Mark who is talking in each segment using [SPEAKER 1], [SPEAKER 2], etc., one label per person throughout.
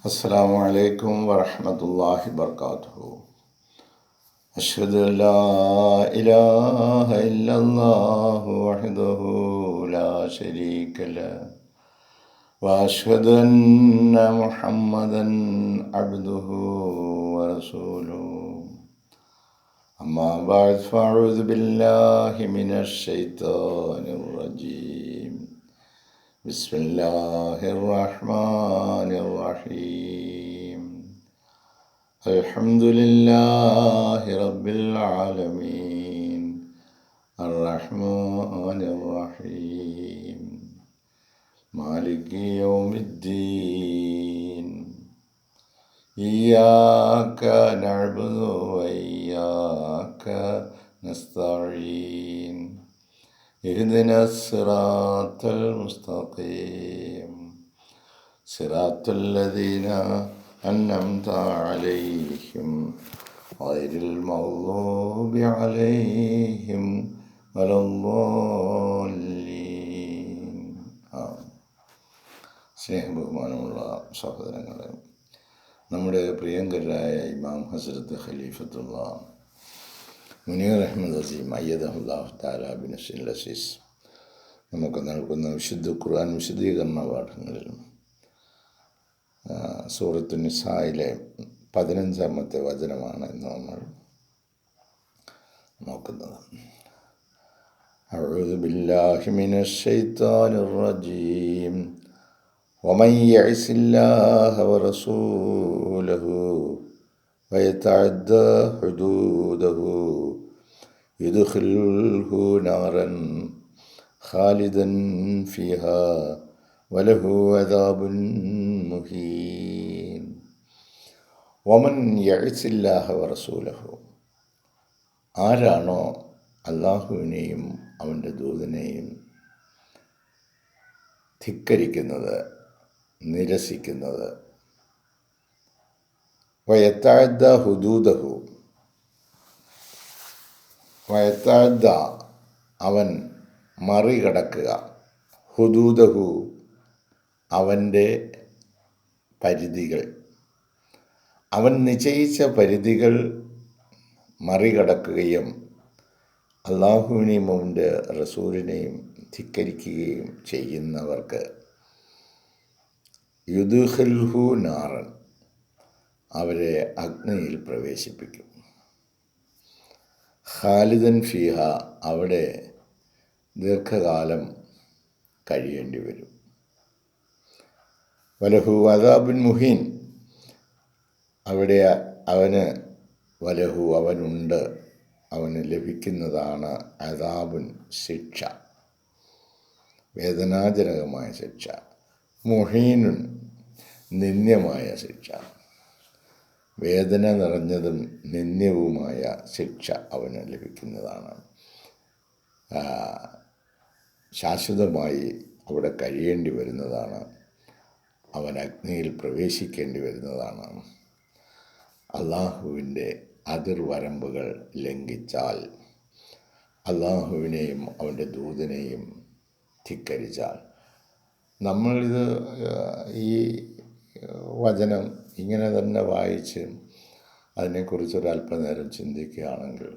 [SPEAKER 1] السلام عليكم ورحمة الله وبركاته. أشهد أن لا إله إلا الله وحده لا شريك له وأشهد أن محمدا عبده ورسوله. أما بعد فأعوذ بالله من الشيطان الرجيم. بسم الله الرحمن الرحيم. الحمد لله رب العالمين الرحمن الرحيم مالك يوم الدين. إياك نعبد وإياك نستعين. اهدنا الصراط المستقيم صراط الذين أنعمت عليهم غير المغضوب عليهم ولا الضالين. സ്നേഹബഹുമാനമുള്ള സഹോദരങ്ങളെ, നമ്മുടെ പ്രിയങ്കരായ ഇമാം ഹസ്രത്ത് ഖലീഫത്തുള്ള മുനീർ അഹമ്മദ് അസീം അയ്യദഹുല്ലാഹു തആല ബിനസ്രിൽ അസീസ് നമുക്ക് നൽകുന്ന വിശുദ്ധ ഖുർആൻ വിശദീകരണ പാഠങ്ങളിൽ സൂറത്തു നിസായിലെ 15-ാമത്തെ വചനമാണ് ഇന്ന് നമ്മൾ നോക്കുന്നത്. അഊദു ബില്ലാഹി മിനശ് ശൈത്വാനിർ റജീം. വമൻ യഅസില്ലാഹ വറസൂലഹു വയതഅദ്ദ ഹുദൂദഹു യുദ്ഖിൽഹു നാറൻ ഖാലിദൻ ഫീഹാ വലഹു അദാബുൻ മുഹീൻ. വമൻ യഅസില്ലാഹ വറസൂലഹു, ആരാണോ അല്ലാഹുവിനെയും അവൻ്റെ ദൂതനെയും ധിക്കരിക്കുന്നത്, നിരസിക്കുന്നത്, വയതഅദ്ദ ഹുദൂദഹു, വയതഅദ്ദ അവൻ മറികടക്കുക, ഹുദൂദഹു അവൻ്റെ പരിധികൾ, അവൻ നിശ്ചയിച്ച പരിധികൾ മറികടക്കുകയും അല്ലാഹുവിനെയും അവൻ്റെ റസൂലിനെയും ധിക്കരിക്കുകയും ചെയ്യുന്നവർക്ക് യുദ്ഖിൽഹു നാറൻ, അവരെ അഗ്നിയിൽ പ്രവേശിപ്പിക്കും. ഖാലിദൻ ഫീഹ, അവിടെ ദീർഘകാലം കഴിയേണ്ടി വരും. വലഹു അദാബുൻ മുഹീൻ, അവിടെ അവനുണ്ട്, അവന് ലഭിക്കുന്നതാണ് അദാബുൻ ശിക്ഷ, വേദനാജനകമായ ശിക്ഷ. മുഹീനുൻ നിന്ദ്യമായ ശിക്ഷ, വേദന നിറഞ്ഞതും നിന്ദ്യവുമായ ശിക്ഷ അവന് ലഭിക്കുന്നതാണ്. ശാശ്വതമായി അവിടെ കഴിയേണ്ടി വരുന്നതാണ്, അവൻ അഗ്നിയിൽ പ്രവേശിക്കേണ്ടി വരുന്നതാണ്. അള്ളാഹുവിൻ്റെ അതിർവരമ്പുകൾ ലംഘിച്ചാൽ, അള്ളാഹുവിനെയും അവൻ്റെ ദൂതനെയും ധിക്കരിച്ചാൽ. നമ്മളിത് ഈ വചനം ഇങ്ങനെ തന്നെ വായിച്ച് അതിനെക്കുറിച്ചൊരല്പനേരം ചിന്തിക്കുകയാണെങ്കിൽ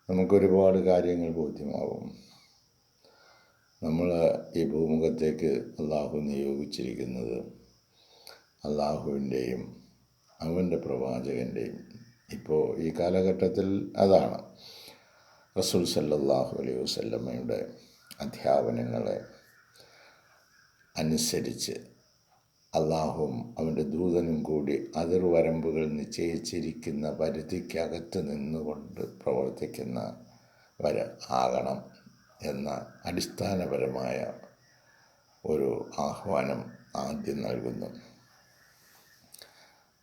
[SPEAKER 1] നമുക്കൊരുപാട് കാര്യങ്ങൾ ബോധ്യമാവും. നമ്മൾ ഈ ഭൂമുഖത്തേക്ക് അള്ളാഹു നിയോഗിച്ചിരിക്കുന്നത് അള്ളാഹുവിൻ്റെയും അവൻ്റെ പ്രവാചകൻ്റെയും, ഇപ്പോൾ ഈ കാലഘട്ടത്തിൽ അതാണ്, റസൂൽ സല്ലല്ലാഹു അലൈഹി വസല്ലമയുടെ അധ്യാപനങ്ങളെ അനുസരിച്ച് അള്ളാഹുവും അവൻ്റെ ദൂതനും കൂടി അതിർവരമ്പുകൾ നിശ്ചയിച്ചിരിക്കുന്ന പരിധിക്കകത്ത് നിന്നുകൊണ്ട് പ്രവർത്തിക്കുന്നവർ ആകണം എന്ന അടിസ്ഥാനപരമായ ഒരു ആഹ്വാനം ആദ്യം നൽകുന്നു.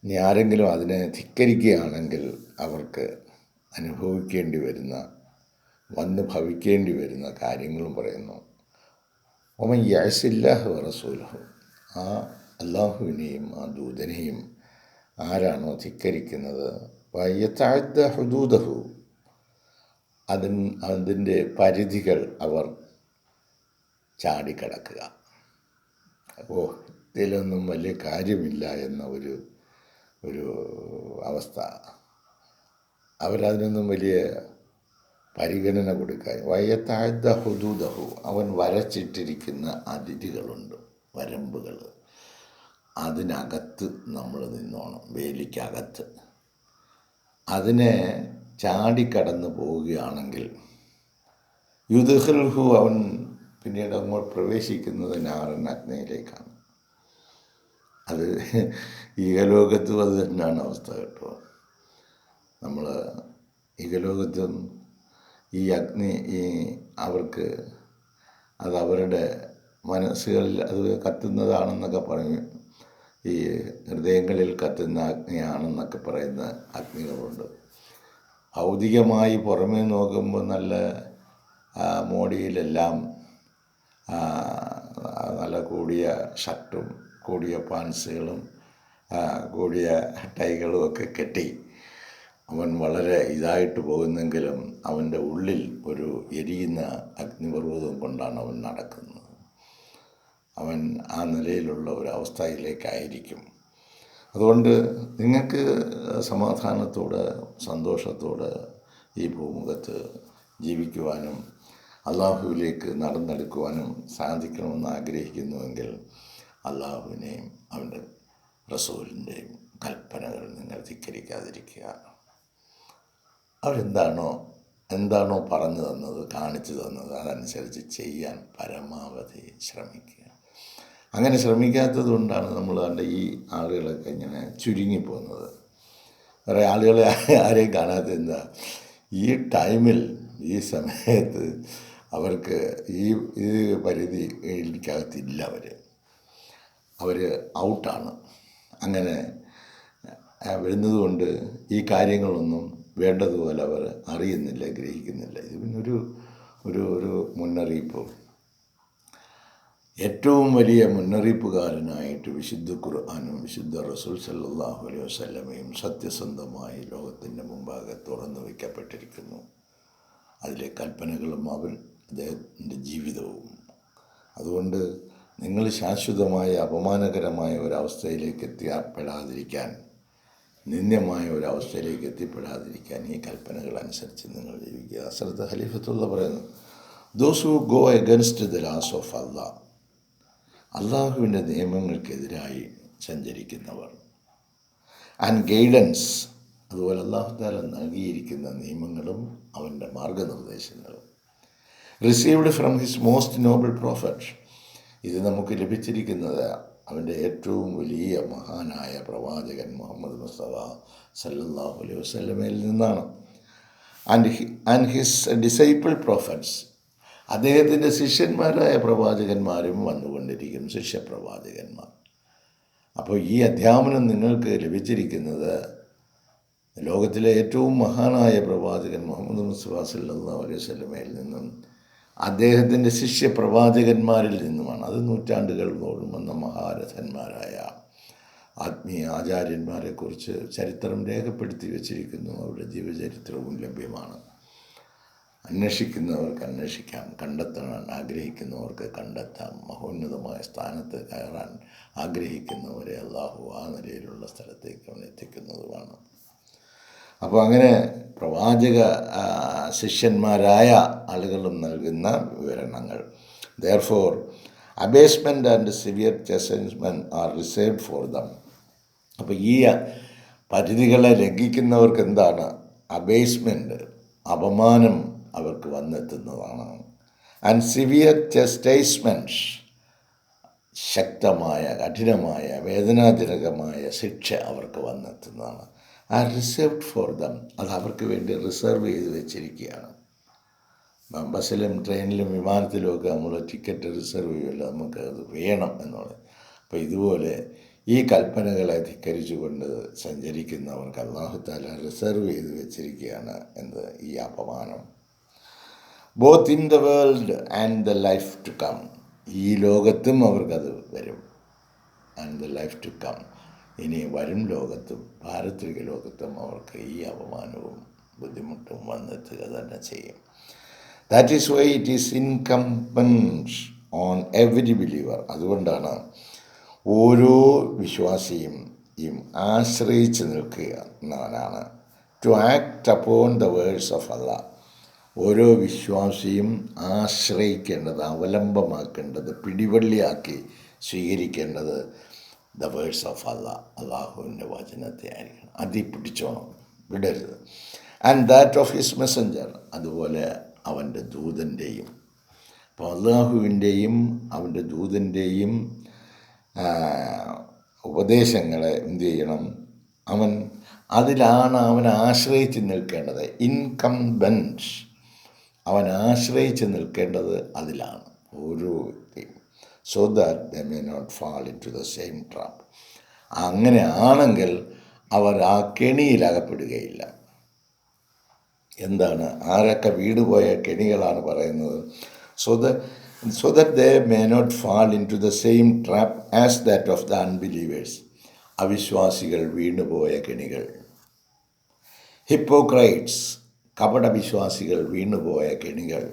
[SPEAKER 1] ഇനി ആരെങ്കിലും അതിനെ ധിക്കരിക്കുകയാണെങ്കിൽ അവർക്ക് അനുഭവിക്കേണ്ടി വരുന്ന, വന്ന് ഭവിക്കേണ്ടി വരുന്ന കാര്യങ്ങളും പറയുന്നു. വമൻ യഅസില്ലാഹ വറസൂലഹു, ആ അള്ളാഹുവിനെയും ആ ദൂതനെയും ആരാണോ ധിക്കരിക്കുന്നത്, വയതഅദ്ദ ഹുദൂദഹു, അതിൻ്റെ പരിധികൾ അവർ ചാടിക്കടക്കുക. ഇതിലൊന്നും വലിയ കാര്യമില്ല എന്ന ഒരു അവസ്ഥ. അവരതിനൊന്നും വലിയ പരിഗണന കൊടുക്കാൻ. വയത്താഴ്ത്ത ഹുദൂദഹു, അവൻ വരച്ചിട്ടിരിക്കുന്ന അതിരുകളുണ്ട്, വരമ്പുകൾ. അതിനകത്ത് നമ്മൾ നിന്നോണം, വേലിക്കകത്ത്. അതിനെ ചാടിക്കടന്ന് പോവുകയാണെങ്കിൽ യുദ്ഹൽഹു, അവൻ പിന്നീട് അങ്ങോട്ട് പ്രവേശിക്കുന്നത് നാറൻ, അഗ്നിയിലേക്കാണ്. അത് ഇഹലോകത്തും അത് തന്നെയാണ് അവസ്ഥ കേട്ടോ. നമ്മൾ ഇഹലോകത്തും ഈ അഗ്നി അവർക്ക് അത് അവരുടെ മനസ്സുകളിൽ അത് കത്തുന്നതാണെന്നൊക്കെ പറയും. ഈ ഹൃദയങ്ങളിൽ കത്തുന്ന അഗ്നിയാണെന്നൊക്കെ പറയുന്ന അഗ്നികളുണ്ട്. ഭൗതികമായി പുറമേ നോക്കുമ്പോൾ നല്ല മോടിയിലെല്ലാം നല്ല കൂടിയ ഷർട്ടും കൂടിയ പാൻസുകളും കൂടിയ ടൈകളും ഒക്കെ കെട്ടി അവൻ വളരെ ഇതായിട്ട് പോകുന്നെങ്കിലും അവൻ്റെ ഉള്ളിൽ ഒരു എരിയുന്ന അഗ്നിപർവ്വതം കൊണ്ടാണ് അവൻ നടക്കുന്നത്. അവൻ ആ നിലയിലുള്ള ഒരു അവസ്ഥയിലേക്കായിരിക്കും. അതുകൊണ്ട് നിങ്ങൾക്ക് സമാധാനത്തോടെ സന്തോഷത്തോടെ ഈ ഭൂമുഖത്ത് ജീവിക്കുവാനും അള്ളാഹുവിലേക്ക് നടന്നെടുക്കുവാനും സാധിക്കണമെന്ന് ആഗ്രഹിക്കുന്നുവെങ്കിൽ അള്ളാഹുവിനെയും അവൻ്റെ റസൂലിൻ്റെയും കൽപ്പനകൾ നിങ്ങൾ ധിക്കരിക്കാതിരിക്കുക. അവരെന്താണോ പറഞ്ഞു തന്നത്, കാണിച്ചു തന്നത്, അതനുസരിച്ച് ചെയ്യാൻ പരമാവധി ശ്രമിക്കുക. അങ്ങനെ ശ്രമിക്കാത്തത് കൊണ്ടാണ് നമ്മൾ കണ്ട ഈ ആളുകളൊക്കെ ഇങ്ങനെ ചുരുങ്ങിപ്പോകുന്നത്. വേറെ ആളുകളെ ആരെയും കാണാത്ത എന്താ, ഈ ടൈമിൽ ഈ സമയത്ത് അവർക്ക് ഈ പരിധിക്കകത്തില്ല. അവർ ഔട്ടാണ്. അങ്ങനെ വരുന്നത് കൊണ്ട് ഈ കാര്യങ്ങളൊന്നും വേണ്ടതുപോലെ അവർ അറിയുന്നില്ല, ഗ്രഹിക്കുന്നില്ല. ഇത് പിന്നൊരു ഒരു മുന്നറിയിപ്പ്, ഏറ്റവും വലിയ മുന്നറിയിപ്പുകാരനായിട്ട് വിശുദ്ധ ഖുർആനും വിശുദ്ധ റസൂൽ സല്ലല്ലാഹു അലൈഹി വസല്ലമയും സത്യസന്ധമായി ലോകത്തിൻ്റെ മുമ്പാകെ തുറന്നു വയ്ക്കപ്പെട്ടിരിക്കുന്നു. അതിലെ കൽപ്പനകളും അദ്ദേഹത്തിൻ്റെ ജീവിതവും. അതുകൊണ്ട് നിങ്ങൾ ശാശ്വതമായ അപമാനകരമായ ഒരവസ്ഥയിലേക്ക് എത്തിപ്പെടാതിരിക്കാൻ, നിന്ദ്യമായ ഒരവസ്ഥയിലേക്ക് എത്തിപ്പെടാതിരിക്കാൻ ഈ കൽപ്പനകൾ അനുസരിച്ച് നിങ്ങൾ ജീവിക്കുക. ഹസ്രത്ത് ഖലീഫത്തുള്ള പറയുന്നു, those who go against the laws of Allah, അള്ളാഹുവിൻ്റെ നിയമങ്ങൾക്കെതിരായി സഞ്ചരിക്കുന്നവർ, ആൻഡ് ഗൈഡൻസ്, അതുപോലെ അല്ലാഹു തആല നൽകിയിരിക്കുന്ന നിയമങ്ങളും അവൻ്റെ മാർഗനിർദ്ദേശങ്ങളും, received from his most noble prophet, ഇത് നമുക്ക് ലഭിച്ചിരിക്കുന്നത് അവൻ്റെ ഏറ്റവും വലിയ മഹാനായ പ്രവാചകൻ മുഹമ്മദ് മുസ്തഫ സല്ലല്ലാഹു അലൈഹി വസല്ലമയിൽ നിന്നാണ്. ആൻഡ് ഹിസ് ഡിസൈപ്പിൾ പ്രോഫറ്റ്സ്, അദ്ദേഹത്തിൻ്റെ ശിഷ്യന്മാരായ പ്രവാചകന്മാരും വന്നുകൊണ്ടിരിക്കും, ശിഷ്യപ്രവാചകന്മാർ. അപ്പോൾ ഈ അധ്യാപനം നിങ്ങൾക്ക് ലഭിച്ചിരിക്കുന്നത് ലോകത്തിലെ ഏറ്റവും മഹാനായ പ്രവാചകൻ മുഹമ്മദ് മുസ്തഫ സല്ലല്ലാഹു അലൈഹി വസല്ലമയിൽ നിന്നും അദ്ദേഹത്തിൻ്റെ ശിഷ്യപ്രവാചകന്മാരിൽ നിന്നുമാണ്. അത് നൂറ്റാണ്ടുകളോളം വന്ന മഹാരഥന്മാരായ ആത്മീയ ആചാര്യന്മാരെക്കുറിച്ച് ചരിത്രം രേഖപ്പെടുത്തി വച്ചിരിക്കുന്നു. അവരുടെ ജീവചരിത്രവും ലഭ്യമാണ്. അന്വേഷിക്കുന്നവർക്ക് അന്വേഷിക്കാം, കണ്ടെത്താൻ ആഗ്രഹിക്കുന്നവർക്ക് കണ്ടെത്താം. മഹോന്നതമായ സ്ഥാനത്ത് കയറാൻ ആഗ്രഹിക്കുന്നവരെ അള്ളാഹു ആ നിലയിലുള്ള സ്ഥലത്തേക്ക് അവൻ എത്തിക്കുന്നതുമാണ്. അപ്പോൾ അങ്ങനെ പ്രവാചക ശിഷ്യന്മാരായ ആളുകളും നൽകുന്ന വിവരണങ്ങൾ. Therefore, abasement and severe chastisement are reserved for them. അപ്പോൾ ഈ പരിധികളെ ലംഘിക്കുന്നവർക്ക് എന്താണ്? അബേസ്മെൻറ്റ്, അപമാനം അവർക്ക് വന്നെത്തുന്നതാണ്. ആൻഡ് സിവിയർ ചസ്റ്റൈസ്മെൻറ്റ്, ശക്തമായ കഠിനമായ വേദനാജനകമായ ശിക്ഷ അവർക്ക് വന്നെത്തുന്നതാണ്. ആർ റിസർവ്ഡ് ഫോർ ദം, അത് അവർക്ക് വേണ്ടി റിസർവ് ചെയ്ത് വെച്ചിരിക്കുകയാണ്. ബസ്സിലും ട്രെയിനിലും വിമാനത്തിലും ഒക്കെ നമ്മൾ ടിക്കറ്റ് റിസർവ് ചെയ്യുമല്ലോ, നമുക്ക് അത് വേണം എന്നുള്ളത്. അപ്പോൾ ഇതുപോലെ ഈ കൽപ്പനകളെ ധിക്കരിച്ചുകൊണ്ട് സഞ്ചരിക്കുന്നവർക്ക് അല്ലാഹു തആല റിസർവ് ചെയ്ത് വെച്ചിരിക്കുകയാണ് എന്ത്? ഈ അപമാനം. Both in the world and the life to come, ഈ ലോകത്തും അവർക്കത് വരും. And the life to come, ഇനി വരും ലോകത്തും പാരത്രിക ലോകത്തും അവർക്ക് ഈ അപമാനവും ബുദ്ധിമുട്ടും വന്നെത്തുക തന്നെ ചെയ്യും. That is why it is incumbent on every believer. അതുകൊണ്ടാണ് ഓരോ വിശ്വാസിയും ആശ്രയിച്ച് നിൽക്കുന്നവനാണ്. To act upon the words of Allah. ഓരോ വിശ്വാസിയും ആശ്രയിക്കേണ്ടത്, അവലംബമാക്കേണ്ടത്, പിടിവള്ളിയാക്കി സ്വീകരിക്കേണ്ടത് ദ വേർഡ്സ് ഓഫ് അള്ളാഹ്, അള്ളാഹുവിൻ്റെ വചനത്തെ ആയിരിക്കണം. അതിൽ പിടിച്ചോണം, വിടരുത്. And that of his Messenger, അതുപോലെ അവൻ്റെ ദൂതൻ്റെയും. അപ്പോൾ അള്ളാഹുവിൻ്റെയും അവൻ്റെ ദൂതൻ്റെയും ഉപദേശങ്ങളെ എന്തു ചെയ്യണം? അതിലാണ് അവൻ ആശ്രയിച്ച് നിൽക്കേണ്ടത്. ഇൻകംബൻസ്, അവൻ ആശ്രയിച്ച് നിൽക്കേണ്ടത് അതിലാണ് ഓരോ വ്യക്തിയും. So that they may not fall into the same trap. അങ്ങനെ ആണെങ്കിൽ അവർ ആ കെണിയിലകപ്പെടുകയില്ല. എന്താണ്? ആരൊക്കെ വീണുപോയ കെണികളാണ് പറയുന്നത്? so that they may not fall into the same trap as that of the unbelievers. അവിശ്വാസികൾ വീണുപോയ കെണികൾ. ഹിപ്പോക്രൈറ്റ്സ്, കപടവിശ്വാസികൾ വീണുപോയ കെണികൾ.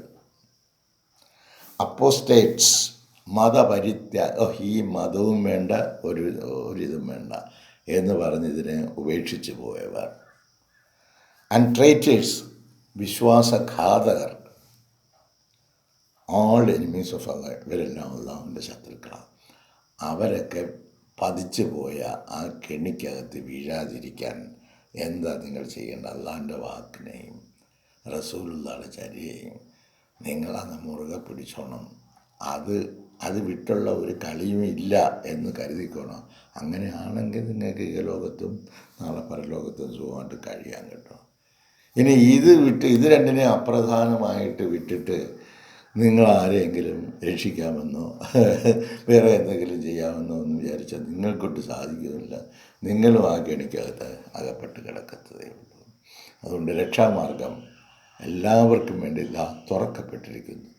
[SPEAKER 1] അപ്പോസ്റ്റേറ്റ്സ്, ഈ മതവും വേണ്ട ഒരിതും വേണ്ട എന്ന് പറഞ്ഞിതിനെ ഉപേക്ഷിച്ച് പോയവർ. ആൻഡ് ട്രൈറ്റേഴ്സ്, വിശ്വാസഘാതകർ. ഓൾ എനിമീസ് ഓഫ് അള്ളാഹ്, ഇവരെല്ലാം അള്ളാഹുവിൻ്റെ ശത്രുക്കളാണ്. അവരൊക്കെ പതിച്ചു പോയ ആ കെണിക്കകത്ത് വീഴാതിരിക്കാൻ എന്താ നിങ്ങൾ ചെയ്യേണ്ടത്? അള്ളാഹിൻ്റെ വാക്കിനെയും റസൂലുള്ളാഹിയുടെ ചര്യയെയും നിങ്ങളത് മുറുകെ പിടിച്ചോണം. അത് വിട്ടുള്ള ഒരു കളിയും ഇല്ല എന്ന് കരുതിക്കോണം. അങ്ങനെയാണെങ്കിൽ നിങ്ങൾക്ക് ഈ ലോകത്തും നാളെ പരലോകത്തും സുഖമായിട്ട് കഴിയാൻ കേട്ടോ. ഇനി ഇത് രണ്ടിനെ അപ്രധാനമായിട്ട് വിട്ടിട്ട് നിങ്ങൾ ആരെയെങ്കിലും രക്ഷിക്കാമെന്നോ വേറെ എന്തെങ്കിലും ചെയ്യാമെന്നോ എന്ന് വിചാരിച്ചാൽ നിങ്ങൾക്കൊട്ട് സാധിക്കുന്നില്ല. നിങ്ങളും ആ കെണിക്കകത്ത് അകപ്പെട്ട് കിടക്കത്തതേ ഉള്ളൂ. അതുകൊണ്ട് രക്ഷാമാർഗം എല്ലാവർക്കും വേണ്ടി തുറക്കപ്പെട്ടിരിക്കുന്നു.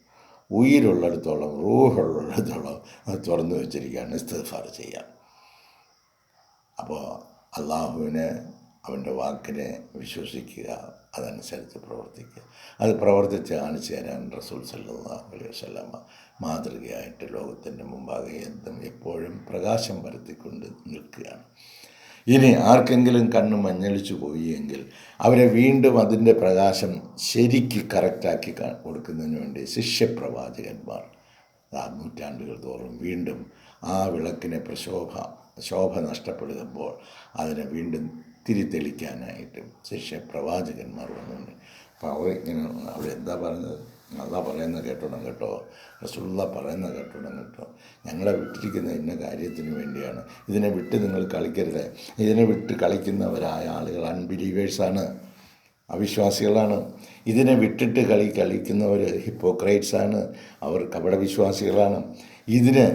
[SPEAKER 1] ഉயிருള്ളിടത്തോളം, റൂഹുള്ളിടത്തോളം അത് തുറന്നു വെച്ചിരിക്കുകയാണ്. ഇസ്തിഗ്ഫാർ ചെയ്യാം. അപ്പോൾ അള്ളാഹുവിനെ, അവൻ്റെ വാക്കിനെ വിശ്വസിക്കുക, അതനുസരിച്ച് പ്രവർത്തിക്കുക. അത് പ്രവർത്തിച്ച് കാണിച്ചു തരാൻ റസൂൽ സല്ലല്ലാഹു അലൈഹി വസല്ലം മാതൃകയായിട്ട് ലോകത്തിൻ്റെ മുമ്പാകെ എപ്പോഴും പ്രകാശം പരത്തിക്കൊണ്ട് നിൽക്കുകയാണ്. ഇനി ആർക്കെങ്കിലും കണ്ണ് മഞ്ഞളിച്ചു പോയി എങ്കിൽ അവരെ വീണ്ടും അതിൻ്റെ പ്രകാശം ശരിക്ക് കറക്റ്റാക്കി കൊടുക്കുന്നതിന് വേണ്ടി ശിഷ്യപ്രവാചകന്മാർ നൂറ്റാണ്ടുകൾ തോറും വീണ്ടും ആ വിളക്കിനെ ശോഭ നഷ്ടപ്പെടുമ്പോൾ അതിനെ വീണ്ടും തിരിതെളിക്കാനായിട്ട് ശിഷ്യപ്രവാചകന്മാർ വന്നുണ്ട്. അപ്പോൾ അവരെന്താ പറഞ്ഞത്? അള്ളാ പറയുന്നത് കേട്ടോണം കേട്ടോ, റസൂലുള്ളാഹി പറയുന്നത് കേട്ടോണം കേട്ടോ. ഞങ്ങളെ വിട്ടിരിക്കുന്ന ഇന്ന കാര്യത്തിന് വേണ്ടിയാണ്. ഇതിനെ വിട്ട് നിങ്ങൾ കളിക്കരുത്. ഇതിനെ വിട്ട് കളിക്കുന്നവരായ ആളുകൾ അൺബിലീവേഴ്സാണ്, അവിശ്വാസികളാണ്. ഇതിനെ വിട്ടിട്ട് കളിക്കുന്നവർ ഹിപ്പോക്രൈറ്റ്സാണ്, അവർ കപടവിശ്വാസികളാണ്. ഇതിനെ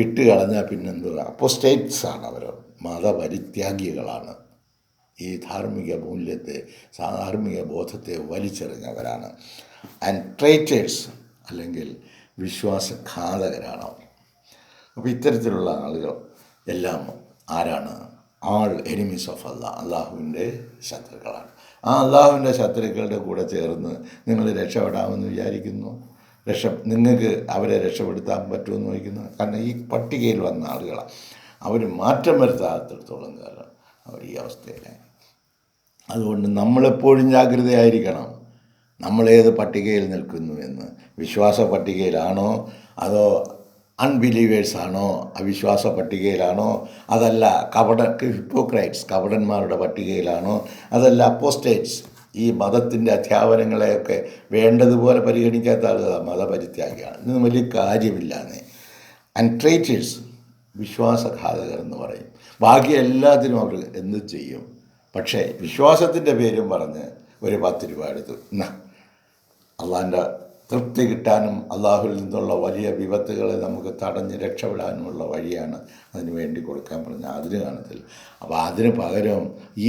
[SPEAKER 1] വിട്ട് കളഞ്ഞാൽ പിന്നെന്തുവാ? അപ്പോസ്റ്റേറ്റ്സാണ്, അവർ മതപരിത്യാഗികളാണ്. ഈ ധാർമ്മിക ബോധത്തെ വലിച്ചെറിഞ്ഞവരാണ്. ആൻഡ് ട്രൈറ്റേഴ്സ്, അല്ലെങ്കിൽ വിശ്വാസഘാതകരാണ് അവർ. അപ്പോൾ ഇത്തരത്തിലുള്ള ആളുകൾ എല്ലാം ആരാണ്? ആൾ എനിമീസ് ഓഫ് അള്ളാഹ്, അള്ളാഹുവിൻ്റെ ശത്രുക്കളാണ്. ആ അള്ളാഹുവിൻ്റെ ശത്രുക്കളുടെ കൂടെ ചേർന്ന് നിങ്ങൾ രക്ഷപ്പെടാമെന്ന് വിചാരിക്കുന്നു? നിങ്ങൾക്ക് അവരെ രക്ഷപ്പെടുത്താൻ പറ്റുമെന്ന് ചോദിക്കുന്നു. കാരണം ഈ പട്ടികയിൽ വന്ന ആളുകളാണ്. അവർ മാറ്റം വരുത്താത്തിടത്തോളം കാലം അവർ ഈ അവസ്ഥയിലായി. അതുകൊണ്ട് നമ്മളെപ്പോഴും ജാഗ്രതയായിരിക്കണം. നമ്മളേത് പട്ടികയിൽ നിൽക്കുന്നു എന്ന്. വിശ്വാസ പട്ടികയിലാണോ, അതോ അൺബിലീവേഴ്സാണോ, അവിശ്വാസ പട്ടികയിലാണോ, അതല്ല ഹിപ്പോക്രൈറ്റ്സ് കപടന്മാരുടെ പട്ടികയിലാണോ, അതല്ല അപ്പോസ്റ്റേറ്റ്സ് ഈ മതത്തിൻ്റെ അധ്യാപനങ്ങളെയൊക്കെ വേണ്ടതുപോലെ പരിഗണിക്കാത്ത ആളുകളാണ് മതപരിത്യാഗിയാണ്. ഇതൊന്നും വലിയ കാര്യമില്ലാന്നേ. ആൻഡ് ട്രൈറ്റേഴ്സ്, വിശ്വാസഘാതകർ എന്ന് പറയും. ബാക്കി എല്ലാത്തിനും അവർ എന്ത് ചെയ്യും? പക്ഷേ വിശ്വാസത്തിൻ്റെ പേരും പറഞ്ഞ് ഒരു 10 രൂപ എടുത്തു, അള്ളാഹിൻ്റെ തൃപ്തി കിട്ടാനും അള്ളാഹുവിൽ നിന്നുള്ള വലിയ വിപത്തുകളെ നമുക്ക് തടഞ്ഞ് രക്ഷപ്പെടാനുമുള്ള വഴിയാണ് അതിന് വേണ്ടി കൊടുക്കാൻ പറഞ്ഞാൽ അതിന് കാണത്തില്ല. അപ്പോൾ അതിന് പകരം ഈ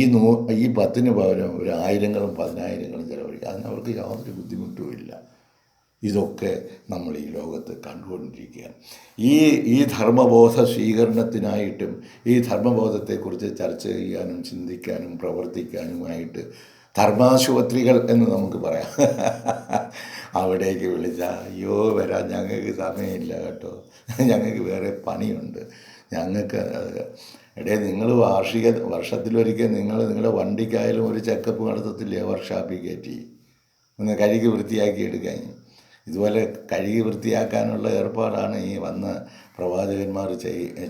[SPEAKER 1] 10-ന് പകരം ഒരു 1000-ങ്ങളും 10,000-ങ്ങളും ചിലവഴിക്കുക. അതിനവർക്ക് യാതൊരു ബുദ്ധിമുട്ടുമില്ല. ഇതൊക്കെ നമ്മൾ ഈ ലോകത്ത് കണ്ടുകൊണ്ടിരിക്കുകയാണ്. ഈ ധർമ്മബോധ സ്വീകരണത്തിനായിട്ടും ഈ ധർമ്മബോധത്തെക്കുറിച്ച് ചർച്ച ചെയ്യാനും ചിന്തിക്കാനും പ്രവർത്തിക്കാനുമായിട്ട് ധർമാശുപത്രികൾ എന്ന് നമുക്ക് പറയാം. അവിടേക്ക് വിളിച്ചാൽ അയ്യോ വരാൻ ഞങ്ങൾക്ക് സമയമില്ല കേട്ടോ, ഞങ്ങൾക്ക് വേറെ പണിയുണ്ട്, ഞങ്ങൾക്ക് എടേ നിങ്ങൾ വർഷത്തിലൊരിക്കൽ നിങ്ങളുടെ വണ്ടിക്കായാലും ഒരു ചെക്കപ്പ് നടത്തത്തില്ലേ വർക്ക്ഷോപ്പിൽ കയറ്റി ഒന്ന് കഴുകി വൃത്തിയാക്കി എടുക്കാൻ. ഇതുപോലെ കഴുകി വൃത്തിയാക്കാനുള്ള ഏർപ്പാടാണ് ഈ വന്ന പ്രവാചകന്മാർ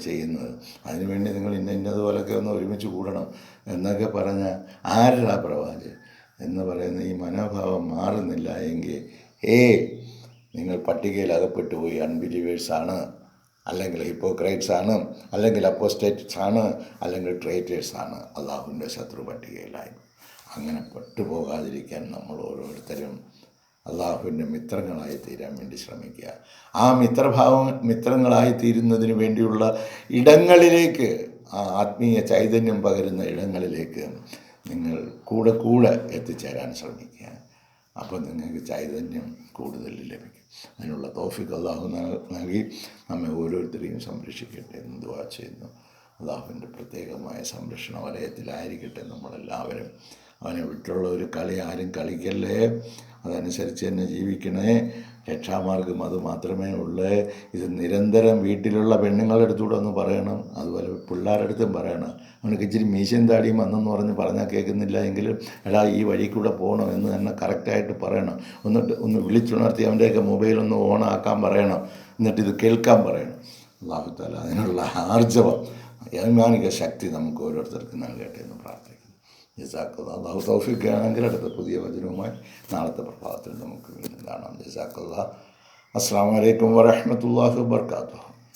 [SPEAKER 1] ചെയ്യുന്നത്. അതിനുവേണ്ടി നിങ്ങൾ ഇന്നതുപോലൊക്കെ ഒന്ന് ഒരുമിച്ച് കൂടണം എന്നൊക്കെ പറഞ്ഞാൽ ആരുടെ പ്രവാചകൻ എന്ന് പറയുന്ന ഈ മനോഭാവം മാറുന്നില്ല എങ്കിൽ നിങ്ങൾ പട്ടികയിൽ അകപ്പെട്ടു പോയി. അൺബിലീവേഴ്സാണ്, അല്ലെങ്കിൽ ഹിപ്പോക്രൈറ്റ്സാണ്, അല്ലെങ്കിൽ അപ്പോസ്റ്റേറ്റ്സാണ്, അല്ലെങ്കിൽ ട്രേറ്റേഴ്സാണ്, അള്ളാഹുവിൻ്റെ ശത്രു പട്ടികയിലായി. അങ്ങനെ പെട്ടുപോകാതിരിക്കാൻ നമ്മൾ ഓരോരുത്തരും അള്ളാഹുവിൻ്റെ മിത്രങ്ങളായി തീരാൻ വേണ്ടി ശ്രമിക്കുക. ആ മിത്രങ്ങളായി തീരുന്നതിന് വേണ്ടിയുള്ള ഇടങ്ങളിലേക്ക്, ആ ആത്മീയ ചൈതന്യം പകരുന്ന ഇടങ്ങളിലേക്ക് നിങ്ങൾ കൂടെ എത്തിച്ചേരാൻ ശ്രമിക്കുക. അപ്പോൾ നിങ്ങൾക്ക് ചൈതന്യം കൂടുതൽ ലഭിക്കും. അതിനുള്ള തൗഫീഖ് അള്ളാഹു നൽകി നമ്മെ ഓരോരുത്തരെയും സംരക്ഷിക്കട്ടെ എന്ന് ദുആ ചെയ്യുന്നു. അള്ളാഹുവിൻ്റെ പ്രത്യേകമായ സംരക്ഷണ വലയത്തിലായിരിക്കട്ടെ നമ്മളെല്ലാവരും. അവനെ വിട്ടുള്ള ഒരു കളി ആരും കളിക്കല്ലേ, അതനുസരിച്ച് തന്നെ ജീവിക്കണേ. രക്ഷാമാർഗം അത് മാത്രമേ ഉള്ളൂ. ഇത് നിരന്തരം വീട്ടിലുള്ള പെണ്ണുങ്ങളുടെ അടുത്തൂടെ ഒന്ന് പറയണം, അതുപോലെ പിള്ളേരുടെ അടുത്തും പറയണം. അവനക്ക് ഇച്ചിരി മീശയും താടിയും വന്നെന്ന് പറഞ്ഞാൽ കേൾക്കുന്നില്ല എങ്കിലും എടാ ഈ വഴി കൂടെ പോകണം എന്ന് തന്നെ കറക്റ്റായിട്ട് പറയണം. ഒന്ന് വിളിച്ചുണർത്തി അവൻ്റെയൊക്കെ മൊബൈലൊന്ന് ഓണാക്കാൻ പറയണം, എന്നിട്ടിത് കേൾക്കാൻ പറയണം. അല്ലാഹു തആല അതിനുള്ള ആർജവം, വൈമാനിക ശക്തി നമുക്ക് ഓരോരുത്തർക്കും നൽകട്ടെ എന്ന് പ്രാർത്ഥിക്കുന്നു. ജസാക്കല്ലാഹ്. അല്ലാഹു തൗഫീഖ് ആണെങ്കിൽ അടുത്ത പുതിയ വചനവുമായി നാളത്തെ പ്രഭാതത്തിൽ നമുക്ക് വീണ്ടും കാണാം. ജസാക്കല്ലാഹ്. അസ്സലാമു അലൈക്കും വറഹ്മത്തുള്ളാഹി വബറകാതുഹു.